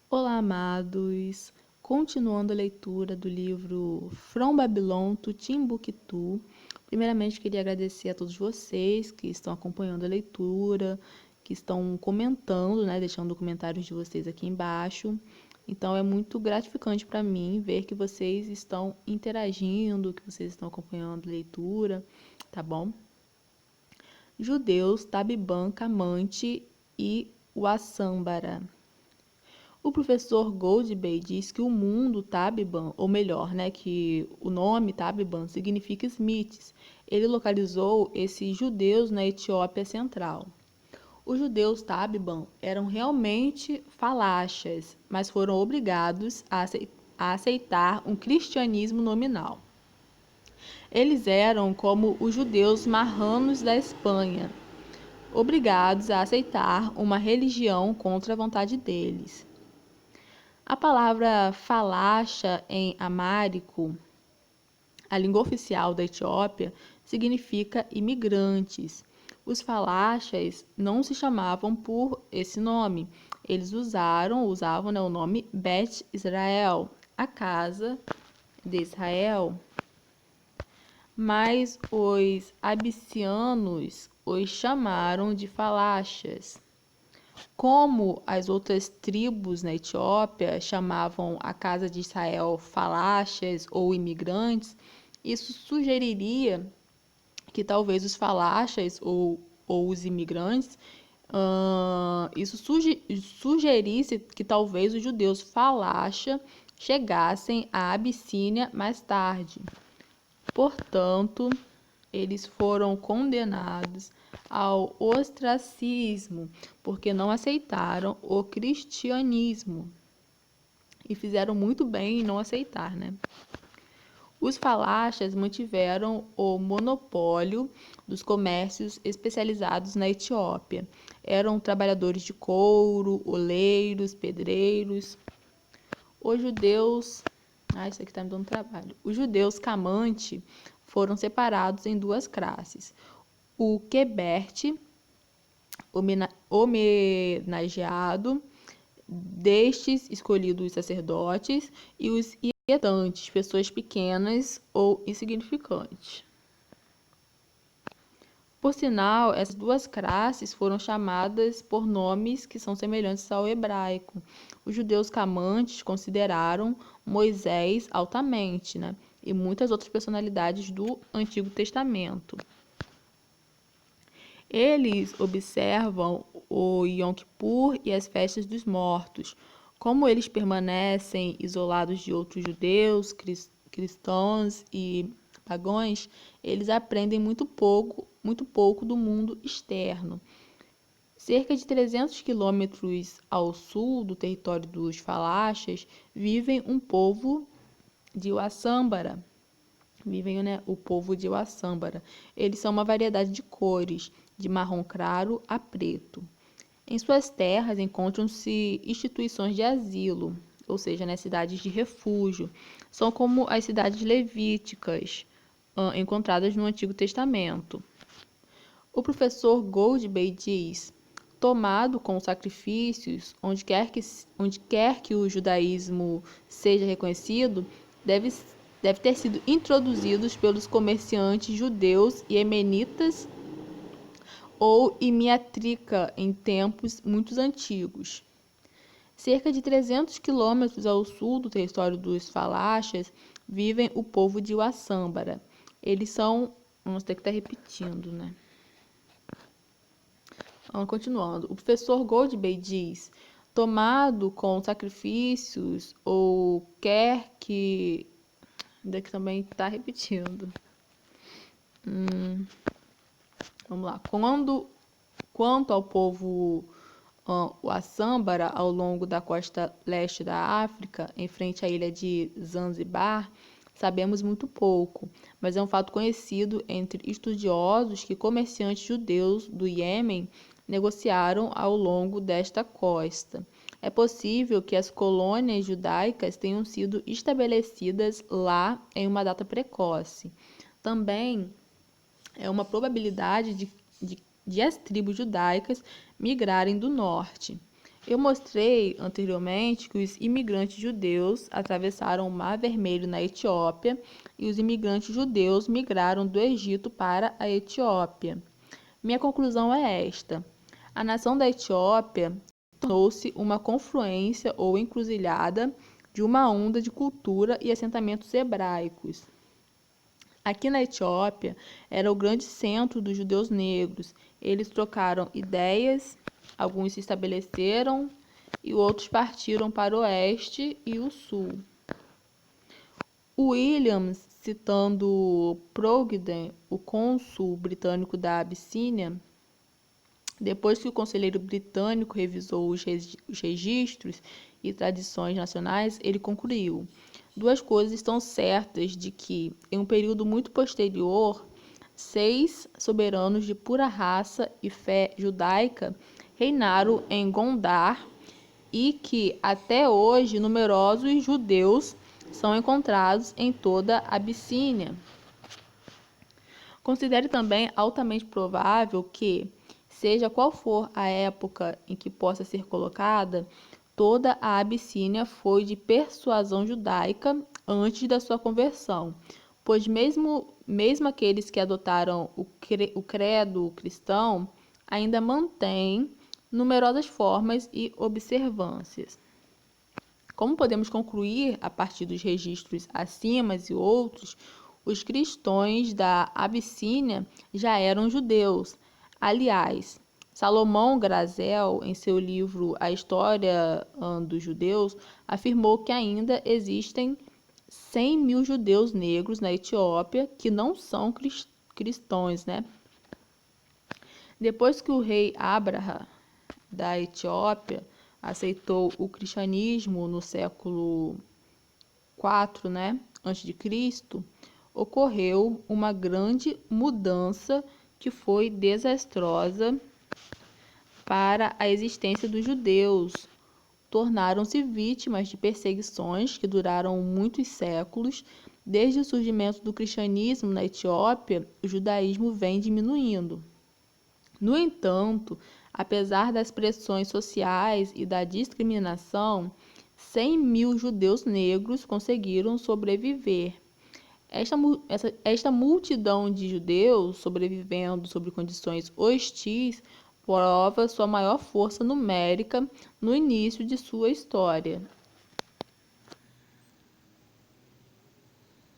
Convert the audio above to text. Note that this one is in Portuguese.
Olá, amados! Continuando a leitura do livro From Babylon to Timbuktu. Primeiramente, queria agradecer a todos vocês que estão acompanhando a leitura, que estão comentando, né, deixando comentários de vocês aqui embaixo. Então, é muito gratificante para mim ver que vocês estão interagindo, que vocês estão acompanhando a leitura, tá bom? Judeus, Tabiban, Camante e Wassambara. O professor Goldberg diz que o mundo Tabiban, ou melhor, né, que o nome Tabiban significa Smiths. Ele localizou esses judeus na Etiópia Central. Os judeus Tabiban eram realmente falachas, mas foram obrigados a aceitar um cristianismo nominal. Eles eram como os judeus marranos da Espanha, obrigados a aceitar uma religião contra a vontade deles. A palavra falacha em amárico, a língua oficial da Etiópia, significa imigrantes. Os falachas não se chamavam por esse nome. Eles usavam, né, o nome Bet Israel, a casa de Israel. Mas os abissínios os chamaram de falachas. Como as outras tribos na Etiópia chamavam a casa de Israel falachas ou imigrantes, isso sugeriria que talvez os falachas ou os imigrantes, isso sugerisse que talvez os judeus falacha chegassem à Abissínia mais tarde. Portanto, eles foram condenados ao ostracismo, porque não aceitaram o cristianismo. E fizeram muito bem em não aceitar, né? Os falachas mantiveram o monopólio dos comércios especializados na Etiópia. Eram trabalhadores de couro, oleiros, pedreiros. Os judeus... isso aqui está me dando trabalho. Os judeus Camante foram separados em duas classes. O Queberte, homenageado, destes escolhidos os sacerdotes, e os ietantes, pessoas pequenas ou insignificantes. Por sinal, essas duas classes foram chamadas por nomes que são semelhantes ao hebraico. Os judeus camantes consideraram Moisés altamente, né? E muitas outras personalidades do Antigo Testamento. Eles observam o Yom Kippur e as festas dos mortos. Como eles permanecem isolados de outros judeus, cristãos e pagãos, eles aprendem muito pouco do mundo externo. Cerca de 300 quilômetros ao sul do território dos falachas vivem um povo de Wassambara. O povo de Wassambara. Eles são uma variedade de cores, de marrom claro a preto. Em suas terras encontram-se instituições de asilo, ou seja, né, cidades de refúgio. São como as cidades levíticas, encontradas no Antigo Testamento. O professor Goldberg diz: tomado com sacrifícios, onde quer que o judaísmo seja reconhecido, deve ter sido introduzidos pelos comerciantes judeus e emenitas ou imiatrica em tempos muito antigos. Cerca de 300 quilômetros ao sul do território dos falachas vivem o povo de Wassambara. Eles são... Vamos ter que estar repetindo, né? Continuando. O professor Goldberg diz: tomado com sacrifícios ou quer que... Ainda que também está repetindo. Vamos lá. Quanto ao povo Wassambara, ao longo da costa leste da África, em frente à ilha de Zanzibar, sabemos muito pouco, mas é um fato conhecido entre estudiosos que comerciantes judeus do Iêmen negociaram ao longo desta costa. É possível que as colônias judaicas tenham sido estabelecidas lá em uma data precoce. Também é uma probabilidade de as tribos judaicas migrarem do norte. Eu mostrei anteriormente que os imigrantes judeus atravessaram o Mar Vermelho na Etiópia e os imigrantes judeus migraram do Egito para a Etiópia. Minha conclusão é esta: a nação da Etiópia tornou-se uma confluência ou encruzilhada de uma onda de cultura e assentamentos hebraicos. Aqui na Etiópia era o grande centro dos judeus negros. Eles trocaram ideias, alguns se estabeleceram e outros partiram para o oeste e o sul. Williams, citando Progden, o cônsul britânico da Abissínia, depois que o conselheiro britânico revisou os registros e tradições nacionais, ele concluiu: duas coisas estão certas de que, em um período muito posterior, 6 soberanos de pura raça e fé judaica reinaram em Gondar e que, até hoje, numerosos judeus são encontrados em toda a Abissínia. Considere também altamente provável que, seja qual for a época em que possa ser colocada, toda a Abissínia foi de persuasão judaica antes da sua conversão, pois mesmo aqueles que adotaram o credo cristão ainda mantêm numerosas formas e observâncias. Como podemos concluir a partir dos registros acima e outros, os cristãos da Abissínia já eram judeus. Aliás, Salomão Grazel, em seu livro A História dos Judeus, afirmou que ainda existem 100 mil judeus negros na Etiópia que não são cristãos, né? Depois que o rei Abraha da Etiópia aceitou o cristianismo no século IV, né, antes de Cristo, ocorreu uma grande mudança que foi desastrosa para a existência dos judeus. Tornaram-se vítimas de perseguições que duraram muitos séculos. Desde o surgimento do cristianismo na Etiópia, o judaísmo vem diminuindo. No entanto, apesar das pressões sociais e da discriminação, 100 mil judeus negros conseguiram sobreviver. Esta multidão de judeus sobrevivendo sob condições hostis prova sua maior força numérica no início de sua história.